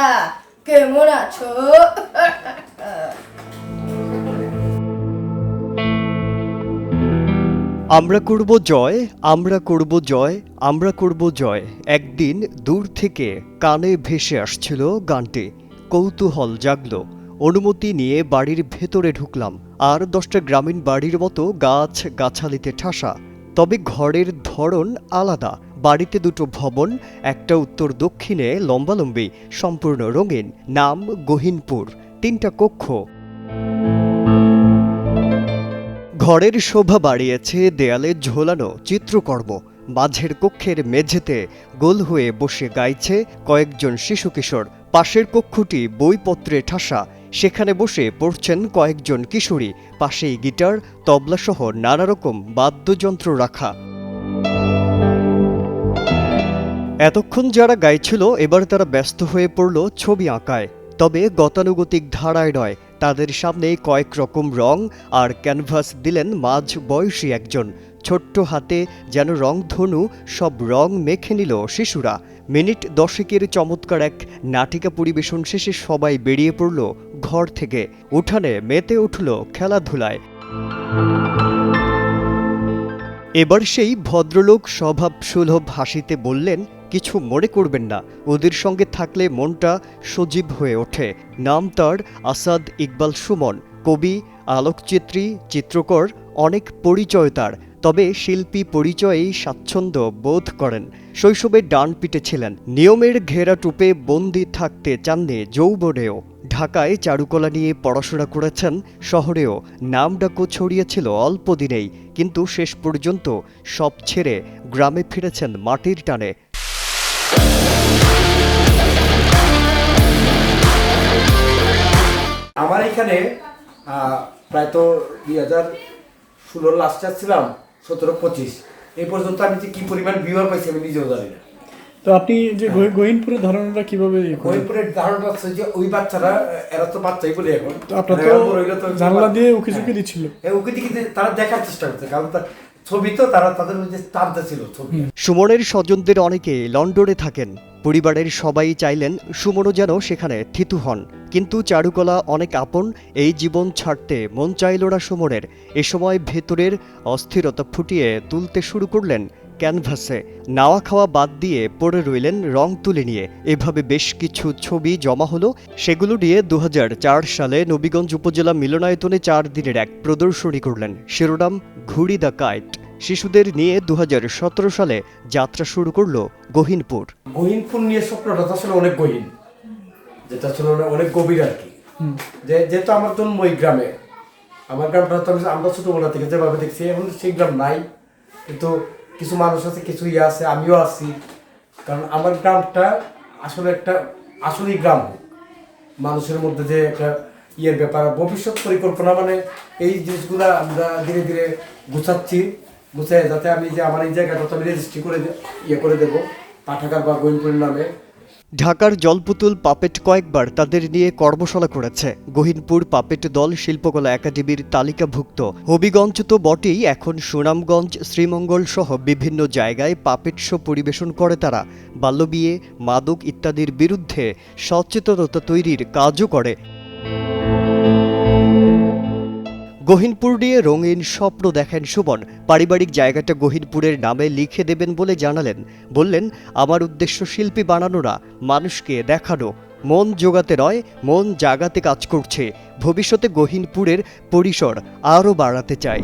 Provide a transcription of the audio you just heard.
তোমরা কেমন আছো? আমরা করব জয়, আমরা করব জয়, আমরা করব জয়। একদিন দূর থেকে কানে ভেসে আসছিল গানটি। কৌতূহল জাগলো। অনুমতি নিয়ে বাড়ির ভেতরে ঢুকলাম। আর 10টা গ্রামীণ বাড়ির মতো গাছ গাছালিতে ঠাসা। তবে ঘরের ধরন আলাদা। বাড়িতে দুটো ভবন, একটা উত্তর দক্ষিণে লম্বালম্বি, সম্পূর্ণ রঙিন। নাম গহীনপুর। 3টা কক্ষ। ঘরের শোভা বাড়িয়েছে দেয়ালে ঝোলানো চিত্রকর্ম। মাঝের কক্ষের মেঝেতে গোল হয়ে বসে গাইছে কয়েকজন শিশু কিশোর। পাশের কক্ষটি বইপত্রে ঠাসা, সেখানে বসে পড়ছেন কয়েকজন কিশোরী। পাশেই গিটার, তবলাসহ নানা রকম বাদ্যযন্ত্র রাখা। এতক্ষণ যারা গাইছিল এবার তারা ব্যস্ত হয়ে পড়ল ছবি আঁকায়। তবে গতানুগতিক ধারায় নয়। তাদের সামনে কয়েক রকম রং আর ক্যানভাস দিলেন মাঝ বয়সী একজন। ছোট্ট হাতে যেন রংধনু, সব রং মেখে নিল শিশুরা। মিনিট 10-এর চমৎকার এক নাটিকা পরিবেশন শেষে সবাই বেরিয়ে পড়ল ঘর থেকে। উঠানে মেতে উঠল খেলাধুলায়। এবার সেই ভদ্রলোক স্বভাব সুলভ হাসিতে বললেন, কিছু মনে করবেন না, ওদের সঙ্গে থাকলে মনটা সজীব হয়ে ওঠে। নাম তার আসাদ ইকবাল সুমন। কবি, আলোকচিত্রী, চিত্রকর, অনেক পরিচয় তার। তবে শিল্পী পরিচয়েই স্বাচ্ছন্দ্য বোধ করেন। শৈশবে ডান পিটে ছিলেন। নিয়মের ঘেরা টুপে বন্দি থাকতে চাননি যৌবনেও। ঢাকায় চারুকলা নিয়ে পড়াশোনা করেছেন। শহরেও নামডাকও ছড়িয়েছিল অল্প দিনেই। কিন্তু শেষ পর্যন্ত সব ছেড়ে গ্রামে ফিরেছেন মাটির টানে। আমার এখানে প্রায় তো 2016 লাস্টে ছিলাম, 17-25 এই পর্যন্ত আমি যে কি পরিমাণ ভিউয়ার পাইছি আমি নিজেও জানি না। তো আপনি যে গহীনপুরের ধারণাটা কিভাবে? গহীনপুরের ধারণাটা হচ্ছে যে ওই বাচ্চারা, এরা তো বাচ্চাই বলে এখন, তো আপনার তো জানলা দিয়ে উকি ঝুঁকি দিচ্ছিল। উকি দিকে তারা দেখার চেষ্টা করছে, কারণ ছবি তো তাদের যে টানতে ছিল ছবি। সুমনের স্বজনদের অনেকে লন্ডনে থাকেন। পরিবারের সবাই চাইলেন সুমনও যেন সেখানে থিতু হন। কিন্তু চারুকলা অনেক আপন, এই জীবন ছাড়তে মন চাইল না সুমনের। এ সময় ভেতরের অস্থিরতা ফুটিয়ে তুলতে শুরু করলেন ক্যানভাসে। নাওয়া খাওয়া বাদ দিয়ে পড়ে রইলেন রং তুলে নিয়ে। এভাবে বেশ কিছু ছবি জমা হলো। সেগুলো নিয়ে 2004 সালে নবীগঞ্জ উপজেলা মিলনায়তনে 4 দিনের এক প্রদর্শনী করলেন। শিরোনাম ঘুড়ি দ্য কাইট। শিশুদের নিয়ে 2017 সালে যাত্রা শুরু করলো গহীনপুর। গহীনপুর নিয়ে স্বপ্নটা তো আসলে অনেক গহীন, যেটা আসলে অনেক গভীর আর কি। যেহেতু আমার জন্ম ওই গ্রামে, আমার গ্রামটা তো আমরা ছোটবেলা থেকে যেভাবে দেখছি, এখন সেই গ্রাম নাই। কিন্তু কিছু মানুষ আছে, কিছু ইয়ে আছে, আমিও আছি। কারণ আমার গ্রামটা আসলে একটা আসলেই গ্রাম, মানুষের মধ্যে যে একটা ইয়ের ব্যাপার, ভবিষ্যৎ পরিকল্পনা, মানে এই জিনিসগুলো আমরা ধীরে ধীরে গুছাই যাতে আমি যে আমার এই জায়গাটা আমি রেজিস্ট্রি করে ইয়ে করে দেবো পাঠাগার বা গহীনপুরের নামে। ঢাকার জলপুতুল পাপেট কয়েকবার তাদের নিয়ে কর্মশালা করেছে। গহীনপুর পাপেট দল শিল্পকলা একাডেমির তালিকাভুক্ত। হবিগঞ্জ তো বটেই, এখন সুনামগঞ্জ, শ্রীমঙ্গল সহ বিভিন্ন জায়গায় পাপেট শো পরিবেশন করে তারা। বাল্যবিয়ে, মাদক ইত্যাদির বিরুদ্ধে সচেতনতা তৈরির কাজও করে। গহীনপুর নিয়ে রঙিন স্বপ্ন দেখেন সুমন। পারিবারিক জায়গাটা গহীনপুরের নামে লিখে দেবেন বলে জানালেন। বললেন, আমার উদ্দেশ্য শিল্পী বানানো না, মানুষকে দেখানো। মন জোগাতে নয়, মন জাগাতে কাজ করছে। ভবিষ্যতে গহীনপুরের পরিসর আরও বাড়াতে চাই।